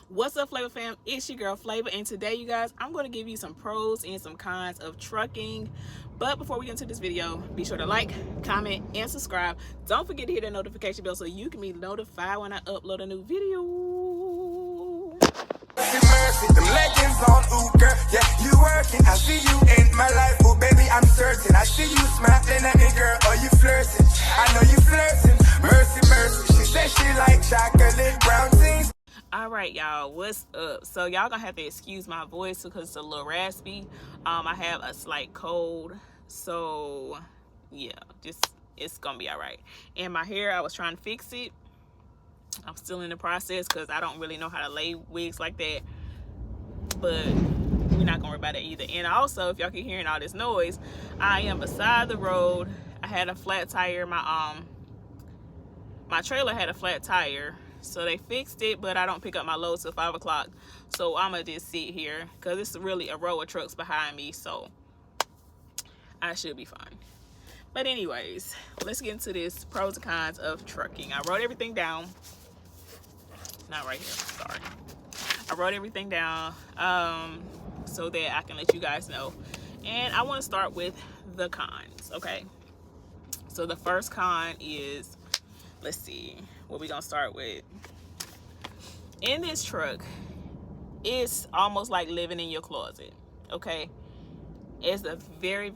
What's up, Flava fam? It's your girl Flava, and today, you guys, I'm going to give you some pros and some cons of trucking. But before we get into this video, be sure to like, comment, and subscribe. Don't forget to hit that notification bell so you can be notified when I upload a new video. Mercy, them leggings on, ooh girl, yeah, you working. I see you in my life, oh baby, I'm certain. I see you smiling at me, girl, or you flirting. I know you flirting. Mercy, mercy, she says she like chocolate brown things. All right, y'all, what's up? So y'all gonna have to excuse my voice because it's a little raspy. I have a slight cold, so yeah, just it's gonna be all right. And my hair, I was trying to fix it. I'm still in the process because I don't really know how to lay wigs like that, but we're not gonna worry about it either. And also, if y'all keep hearing all this noise, I am beside the road. I had a flat tire. My trailer had a flat tire, so they fixed it, but I don't pick up my load till 5 o'clock. So I'm gonna just sit here because it's really a row of trucks behind me, so I should be fine. But anyways, let's get into this pros and cons of trucking. I wrote everything down. Not right here, sorry. I wrote everything down so that I can let you guys know. And I want to start with the cons, okay? So the first con is, let's see, what we gonna start with. In this truck, it's almost like living in your closet, okay? It's a very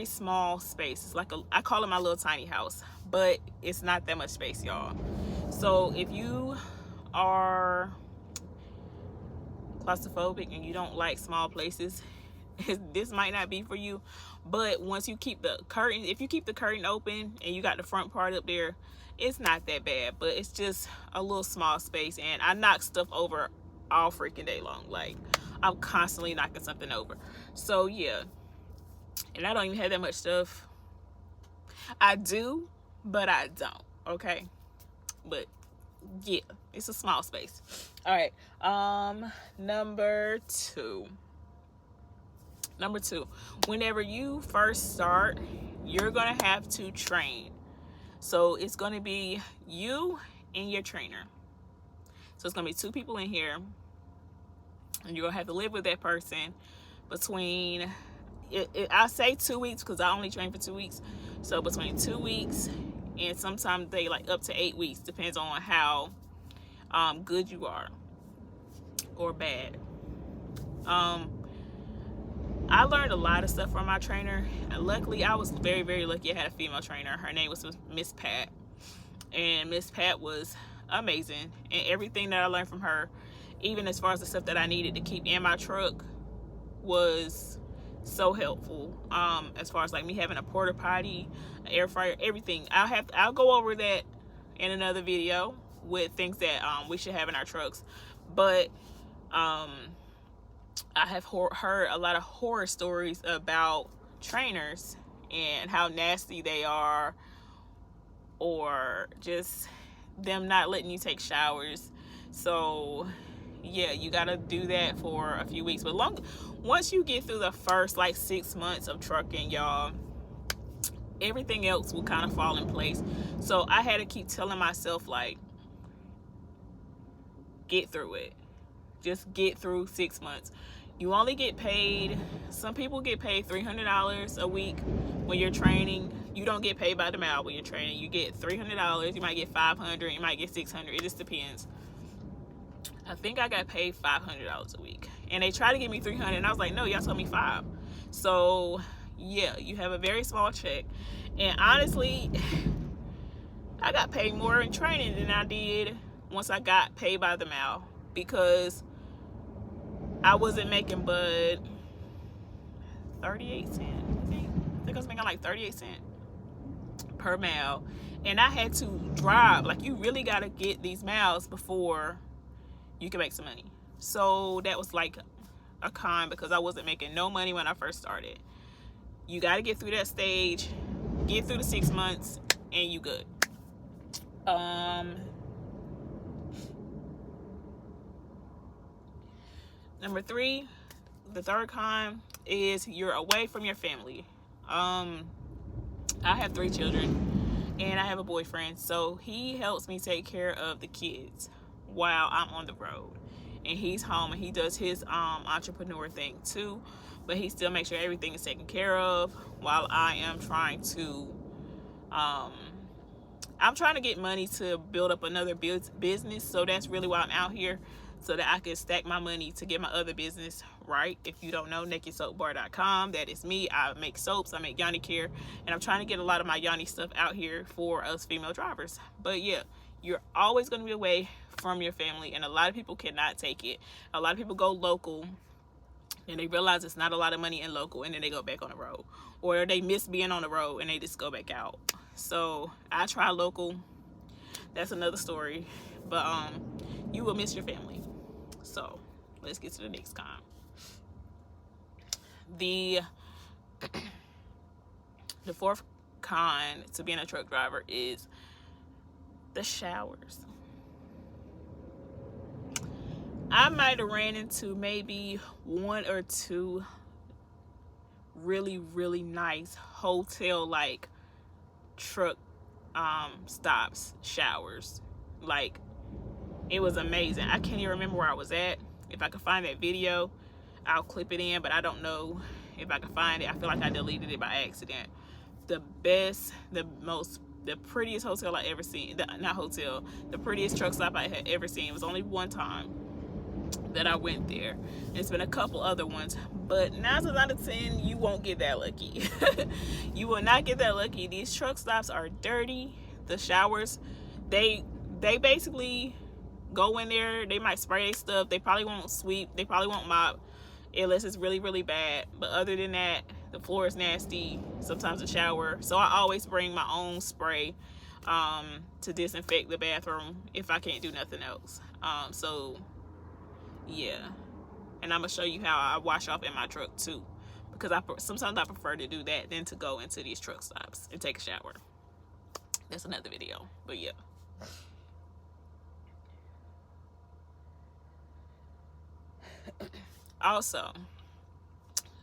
small space. It's like I call it my little tiny house, but it's not that much space, y'all. So if you are claustrophobic and you don't like small places, this might not be for you. But once you keep the curtain, if you keep the curtain open and you got the front part up there, it's not that bad. But it's just a little small space, and I knock stuff over all freaking day long. Like, I'm constantly knocking something over. So yeah, and I don't even have that much stuff. I do, but I don't, okay? But yeah, it's a small space. All right, number two, whenever you first start, you're gonna have to train. So it's gonna be you and your trainer. So it's gonna be two people in here, and you're gonna have to live with that person between I say 2 weeks because I only train for 2 weeks. So between 2 weeks and sometimes they like up to 8 weeks, depends on how good you are or bad. I learned a lot of stuff from my trainer, and luckily I was very lucky. I had a female trainer. Her name was Miss Pat, and Miss Pat was amazing, and everything that I learned from her, even as far as the stuff that I needed to keep in my truck, was so helpful. As far as like me having a porta potty, an air fryer, everything. I'll go over that in another video with things that we should have in our trucks. But I have heard a lot of horror stories about trainers and how nasty they are, or just them not letting you take showers. So yeah, you gotta do that for a few weeks. But once you get through the first like 6 months of trucking, y'all, everything else will kind of fall in place. So I had to keep telling myself, like, get through it. Just get through 6 months. You only get paid, some people get paid $300 a week when you're training. You don't get paid by the mile when you're training. You get $300. You might get $500. You might get $600. It just depends. I think I got paid $500 a week, and they tried to give me $300, and I was like, no, y'all told me $5. So yeah, you have a very small check. And honestly, I got paid more in training than I did once I got paid by the mile, because I wasn't making but 38 cents. I think I was making like 38 cents per mile, and I had to drive. Like, you really got to get these miles before you can make some money. So that was like a con, because I wasn't making no money when I first started. You got to get through that stage, get through the 6 months, and you good. Number three, the third con is you're away from your family. I have 3 children, and I have a boyfriend, so he helps me take care of the kids while I'm on the road. and he's home and he does his entrepreneur thing too, but he still makes sure everything is taken care of while I am trying to get money to build up another business. So that's really why I'm out here, so that I can stack my money to get my other business right. If you don't know, nakedsoapbar.com, that is me. I make soaps, I make Yanni care, and I'm trying to get a lot of my Yanni stuff out here for us female drivers. But yeah, you're always going to be away from your family, and a lot of people cannot take it. A lot of people go local and they realize it's not a lot of money in local, and then they go back on the road, or they miss being on the road and they just go back out. So I try local, that's another story, but you will miss your family. So let's get to the next con. The fourth con to being a truck driver is the showers. I might have ran into maybe one or two really, really nice hotel like truck stops showers. Like, it was amazing. I can't even remember where I was at. If I can find that video, I'll clip it in, but I don't know if I can find it. I feel like I deleted it by accident. The best, the prettiest hotel I ever seen, the prettiest truck stop I had ever seen. It was only one time that I went there. It's been a couple other ones, but 9 times out of 10 you won't get that lucky. You will not get that lucky. These truck stops are dirty. The showers, they basically go in there, they might spray their stuff, they probably won't sweep, they probably won't mop unless it's really, really bad. But other than that, the floor is nasty, sometimes the shower. So I always bring my own spray to disinfect the bathroom if I can't do nothing else. So yeah, and I'm gonna show you how I wash off in my truck too, because sometimes I prefer to do that than to go into these truck stops and take a shower. That's another video, but yeah. Also,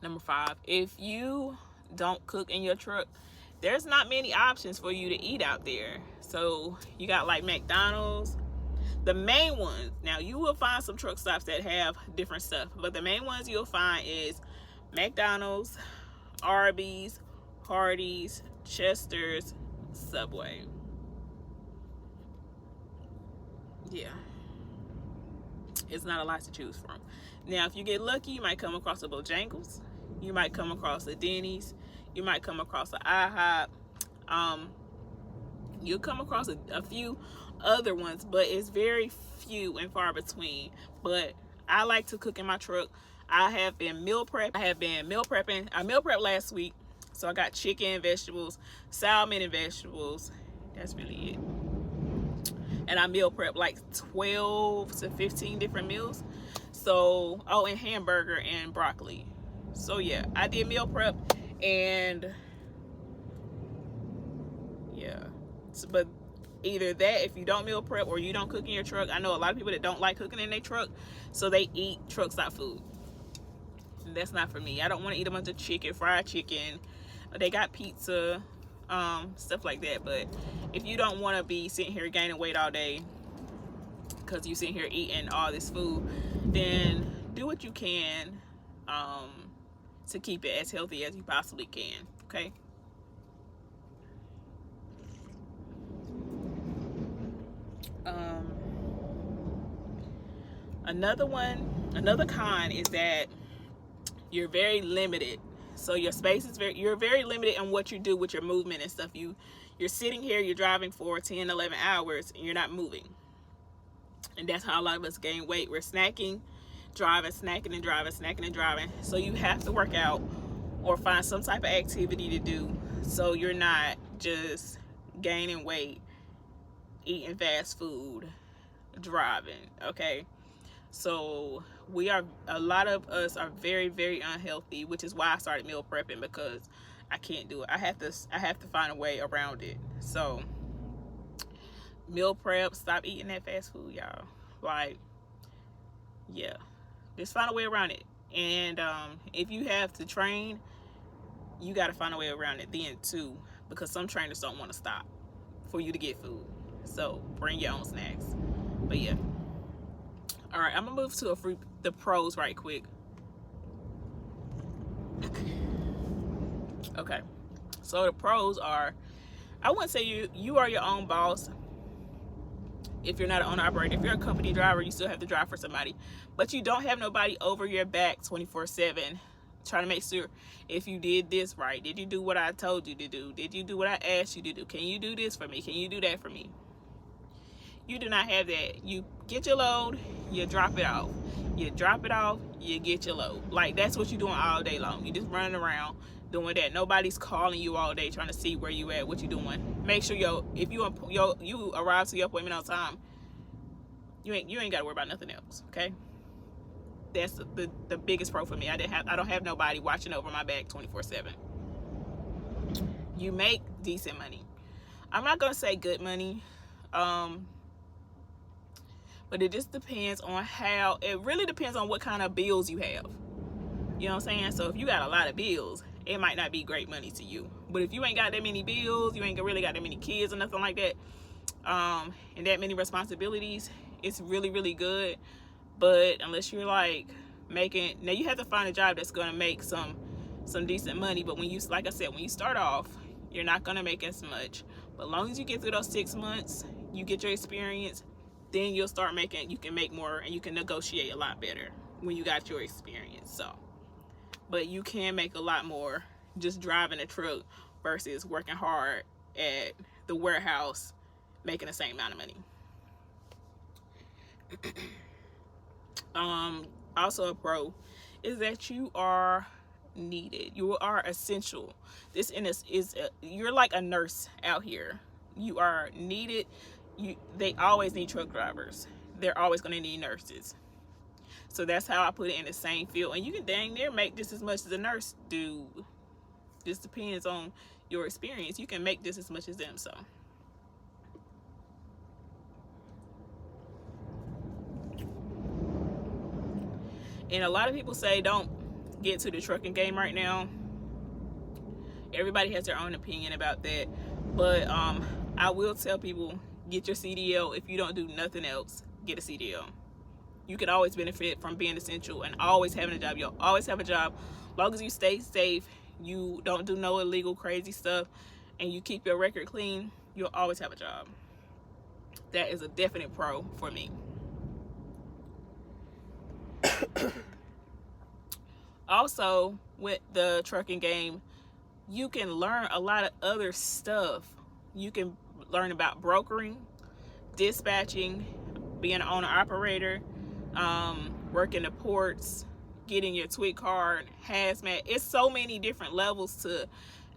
number 5, if you don't cook in your truck, there's not many options for you to eat out there. So you got like McDonald's. The main ones, now you will find some truck stops that have different stuff, but the main ones you'll find is McDonald's, Arby's, Hardee's, Chester's, Subway. Yeah, it's not a lot to choose from. Now if you get lucky, you might come across a Bojangles, you might come across a Denny's, you might come across an IHOP, you'll come across a few other ones, but it's very few and far between. But I like to cook in my truck. I have been meal prepping. I meal prepped last week, so I got chicken, vegetables, salmon, and vegetables. That's really it. And I meal prep like 12 to 15 different meals. So, oh, and hamburger and broccoli. So yeah, I did meal prep, and yeah, but either that, if you don't meal prep or you don't cook in your truck. I know a lot of people that don't like cooking in their truck, so they eat truck stop food. And that's not for me. I don't want to eat a bunch of chicken, fried chicken. They got pizza, stuff like that. But if you don't want to be sitting here gaining weight all day because you sitting here eating all this food, then do what you can to keep it as healthy as you possibly can. Okay. Another con is that you're very limited. So your space is you're very limited on what you do with your movement and stuff. You're sitting here, you're driving for 10, 11 hours, and you're not moving. And that's how a lot of us gain weight. We're snacking, driving, snacking and driving, snacking and driving. So you have to work out or find some type of activity to do, so you're not just gaining weight, eating fast food, driving. Okay, so a lot of us are very, very unhealthy, which is why I started meal prepping, because I can't do it. I have to find a way around it. So meal prep, stop eating that fast food, y'all. Like, yeah, just find a way around it. And if you have to train, you got to find a way around it then too, because some trainers don't want to stop for you to get food. So bring your own snacks. But yeah, all All right, I'm gonna move to the pros right quick. Okay, so the pros are, I wouldn't say you are your own boss. If you're not an owner operator, if you're a company driver, you still have to drive for somebody, but you don't have nobody over your back 24/7 trying to make sure if you did this right. Did you do what I told you to do? Did you do what I asked you to do? Can you do this for me? Can you do that for me? You do not have that. You get your load, you drop it off. You drop it off, you get your load. Like, that's what you're doing all day long. You just running around doing that. Nobody's calling you all day trying to see where you at, what you doing. Make sure if you arrive to your appointment on time, you ain't got to worry about nothing else. Okay, that's the biggest pro for me. I don't have nobody watching over my back 24/7. You make decent money. I'm not gonna say good money, but it just depends on it really depends on what kind of bills you have. You know what I'm saying? So if you got a lot of bills, it might not be great money to you. But if you ain't got that many bills, you ain't really got that many kids or nothing like that, and that many responsibilities, it's really, really good. But unless you're like now you have to find a job that's gonna make some decent money. But like I said, when you start off, you're not gonna make as much. But as long as you get through those 6 months, you get your experience, then you can make more, and you can negotiate a lot better when you got your experience. So, but you can make a lot more just driving a truck versus working hard at the warehouse making the same amount of money. Also a pro is that you are needed. You are essential. You're like a nurse out here. You are needed. They always need truck drivers. They're always going to need nurses. So that's how I put it in the same field. And you can dang near make just as much as a nurse do. Just depends on your experience. You can make just as much as them. So and a lot of people say don't get to the trucking game right now. Everybody has their own opinion about that. But I will tell people, get your CDL. If you don't do nothing else, get a CDL. You can always benefit from being essential and always having a job. You'll always have a job. As long as you stay safe, you don't do no illegal crazy stuff, and you keep your record clean, you'll always have a job. That is a definite pro for me. Also, with the trucking game, you can learn a lot of other stuff. You can learn about brokering, dispatching, being an owner operator, working the ports, getting your TWIC card, hazmat. It's so many different levels to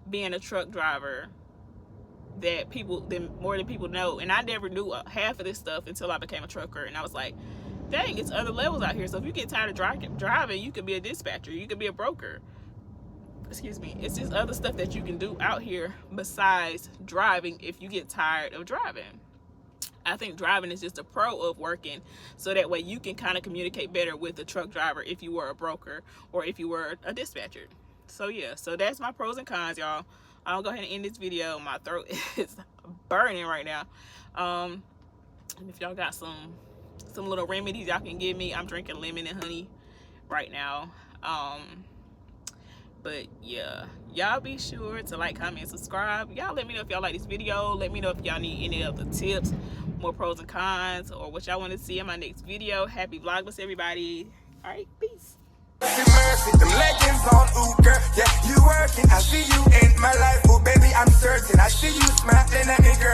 being a truck driver that more than people know. And I never knew half of this stuff until I became a trucker, and I was like, dang, it's other levels out here. So if you get tired of driving, you could be a dispatcher, you could be a broker. Excuse me. It's just other stuff that you can do out here besides driving if you get tired of driving. I think driving is just a pro of working, so that way you can kind of communicate better with the truck driver if you were a broker or if you were a dispatcher. So yeah, so that's my pros and cons, y'all. I'll go ahead and end this video. My throat is burning right now. And if y'all got some little remedies y'all can give me, I'm drinking lemon and honey right now. But yeah, y'all be sure to like, comment, subscribe. Y'all let me know if y'all like this video. Let me know if y'all need any other tips, more pros and cons, or what y'all want to see in my next video. Happy Vlogmas, everybody. All right, peace. Mercy, them leggings on, ooh girl, yeah, you working, I see you in my life, oh baby, I'm certain, I see you smiling at me girl.